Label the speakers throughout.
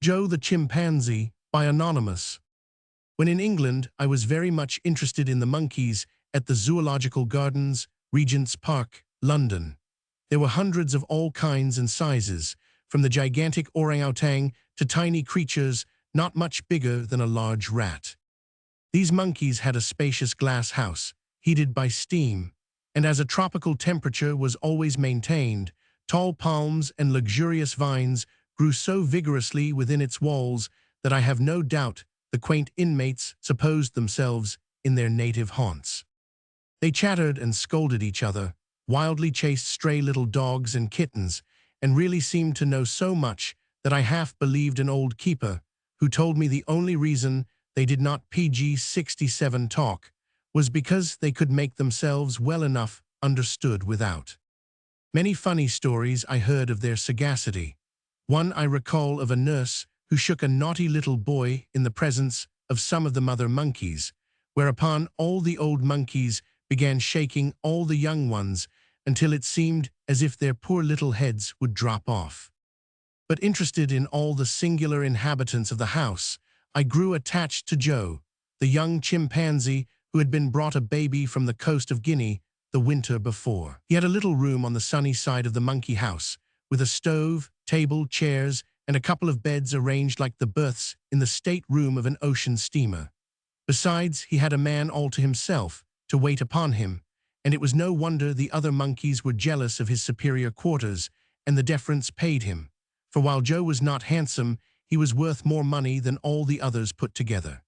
Speaker 1: Joe the Chimpanzee by Anonymous. When in England, I was very much interested in the monkeys at the Zoological Gardens, Regent's Park, London. There were hundreds of all kinds and sizes, from the gigantic orangutan to tiny creatures not much bigger than a large rat. These monkeys had a spacious glass house, heated by steam, and as a tropical temperature was always maintained, tall palms and luxurious vines grew so vigorously within its walls that I have no doubt the quaint inmates supposed themselves in their native haunts. They chattered and scolded each other, wildly chased stray little dogs and kittens, and really seemed to know so much that I half believed an old keeper, who told me the only reason they did not PG-67 talk was because they could make themselves well enough understood without. Many funny stories I heard of their sagacity. One I recall of a nurse who shook a naughty little boy in the presence of some of the mother monkeys, whereupon all the old monkeys began shaking all the young ones until it seemed as if their poor little heads would drop off. But interested in all the singular inhabitants of the house, I grew attached to Joe, the young chimpanzee who had been brought a baby from the coast of Guinea the winter before. He had a little room on the sunny side of the monkey house, with a stove, table, chairs, and a couple of beds arranged like the berths in the state-room of an ocean steamer. Besides, he had a man all to himself to wait upon him, and it was no wonder the other monkeys were jealous of his superior quarters and the deference paid him, for while Joe was not handsome, he was worth more money than all the others put together.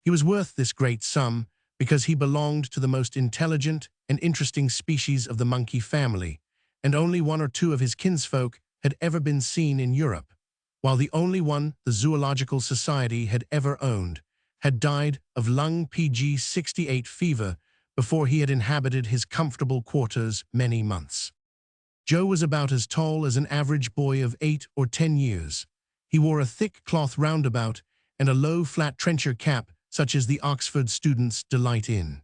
Speaker 1: He was worth this great sum because he belonged to the most intelligent and interesting species of the monkey family, and only one or two of his kinsfolk had ever been seen in Europe, while the only one the Zoological Society had ever owned had died of lung PG-68 fever before he had inhabited his comfortable quarters many months. Joe was about as tall as an average boy of 8 or 10 years. He wore a thick cloth roundabout and a low flat trencher cap such as the Oxford students delight in.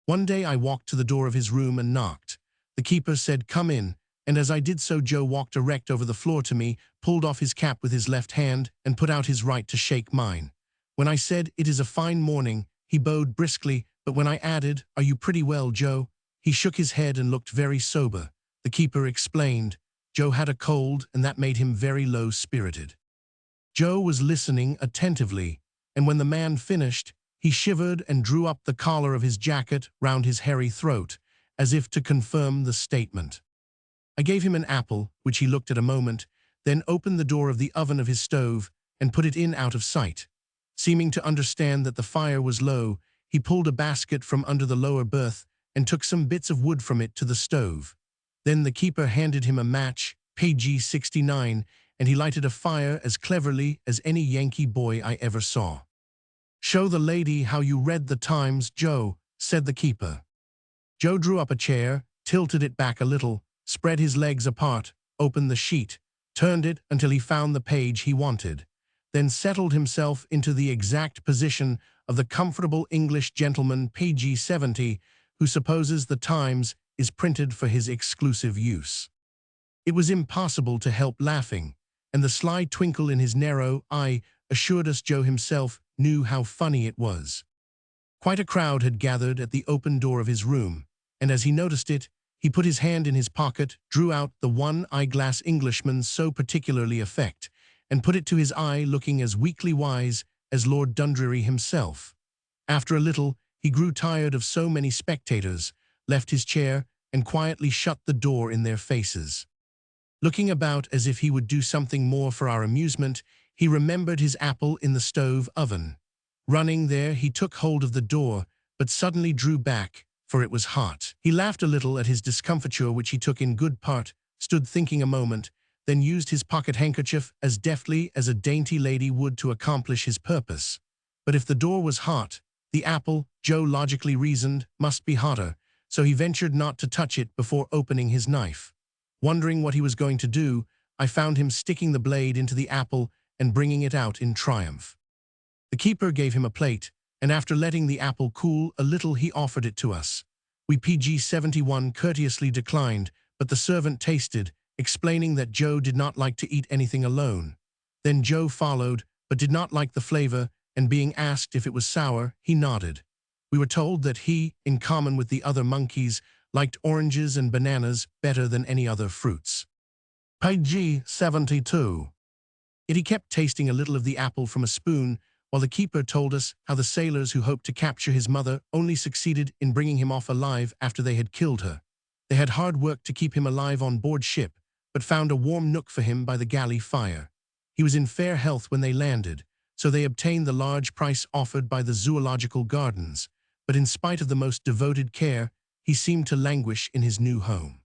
Speaker 1: One day I walked to the door of his room and knocked. The keeper said, "Come in," and as I did so Joe walked erect over the floor to me, pulled off his cap with his left hand, and put out his right to shake mine. When I said, "It is a fine morning," he bowed briskly, but when I added, "Are you pretty well, Joe?" he shook his head and looked very sober. The keeper explained. Joe had a cold, and that made him very low-spirited. Joe was listening attentively, and when the man finished, he shivered and drew up the collar of his jacket round his hairy throat, as if to confirm the statement. I gave him an apple, which he looked at a moment, then opened the door of the oven of his stove and put it in out of sight. Seeming to understand that the fire was low, he pulled a basket from under the lower berth and took some bits of wood from it to the stove. Then the keeper handed him a match, PG-69, and he lighted a fire as cleverly as any Yankee boy I ever saw. "Show the lady how you read the Times, Joe," said the keeper. Joe drew up a chair, tilted it back a little, spread his legs apart, opened the sheet, turned it until he found the page he wanted, then settled himself into the exact position of the comfortable English gentleman PG-70 who supposes the Times is printed for his exclusive use. It was impossible to help laughing, and the sly twinkle in his narrow eye assured us Joe himself knew how funny it was. Quite a crowd had gathered at the open door of his room, and as he noticed it, he put his hand in his pocket, drew out the one eyeglass Englishmen so particularly affect, and put it to his eye, looking as weakly wise as Lord Dundreary himself. After a little, he grew tired of so many spectators, left his chair, and quietly shut the door in their faces. Looking about as if he would do something more for our amusement, he remembered his apple in the stove oven. Running there, he took hold of the door, but suddenly drew back, for it was hot. He laughed a little at his discomfiture, which he took in good part, stood thinking a moment, then used his pocket handkerchief as deftly as a dainty lady would to accomplish his purpose. But if the door was hot, the apple, Joe logically reasoned, must be hotter, so he ventured not to touch it before opening his knife. Wondering what he was going to do, I found him sticking the blade into the apple and bringing it out in triumph. The keeper gave him a plate, and after letting the apple cool a little he offered it to us. We PG-71 courteously declined, but the servant tasted, explaining that Joe did not like to eat anything alone. Then Joe followed, but did not like the flavor, and being asked if it was sour, he nodded. We were told that he, in common with the other monkeys, liked oranges and bananas better than any other fruits. Page 72. Yet he kept tasting a little of the apple from a spoon, while the keeper told us how the sailors who hoped to capture his mother only succeeded in bringing him off alive after they had killed her. They had hard work to keep him alive on board ship, but found a warm nook for him by the galley fire. He was in fair health when they landed, so they obtained the large price offered by the zoological gardens, but in spite of the most devoted care, he seemed to languish in his new home.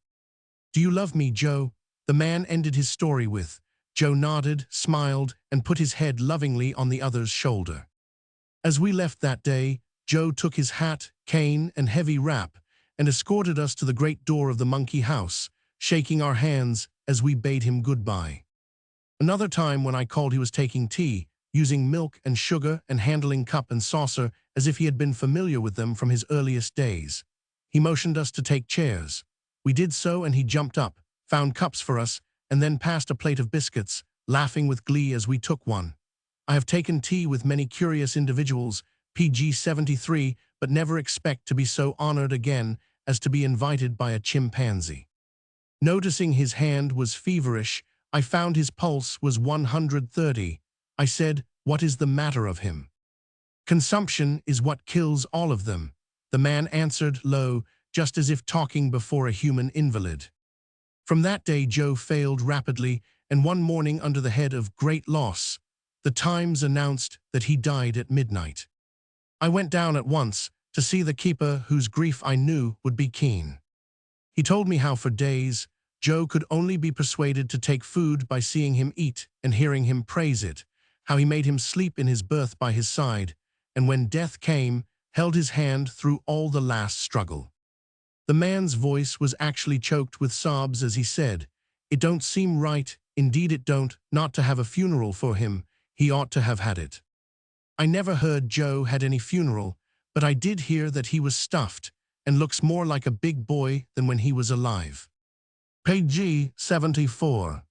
Speaker 1: "Do you love me, Joe?" the man ended his story with. Joe nodded, smiled, and put his head lovingly on the other's shoulder. As we left that day, Joe took his hat, cane, and heavy wrap and escorted us to the great door of the monkey house, shaking our hands as we bade him goodbye. Another time when I called, he was taking tea, using milk and sugar and handling cup and saucer as if he had been familiar with them from his earliest days. He motioned us to take chairs. We did so, and he jumped up, found cups for us, and then passed a plate of biscuits, laughing with glee as we took one. I have taken tea with many curious individuals, PG 73, but never expect to be so honored again as to be invited by a chimpanzee. Noticing his hand was feverish, I found his pulse was 130. I said, "What is the matter of him?" "Consumption is what kills all of them," the man answered low, just as if talking before a human invalid. From that day Joe failed rapidly, and one morning under the head of great loss, the Times announced that he died at midnight. I went down at once to see the keeper, whose grief I knew would be keen. He told me how for days Joe could only be persuaded to take food by seeing him eat and hearing him praise it, how he made him sleep in his berth by his side, and when death came, held his hand through all the last struggle. The man's voice was actually choked with sobs as he said, "It don't seem right, indeed it don't, not to have a funeral for him. He ought to have had it." I never heard Joe had any funeral, but I did hear that he was stuffed and looks more like a big boy than when he was alive. Page 74.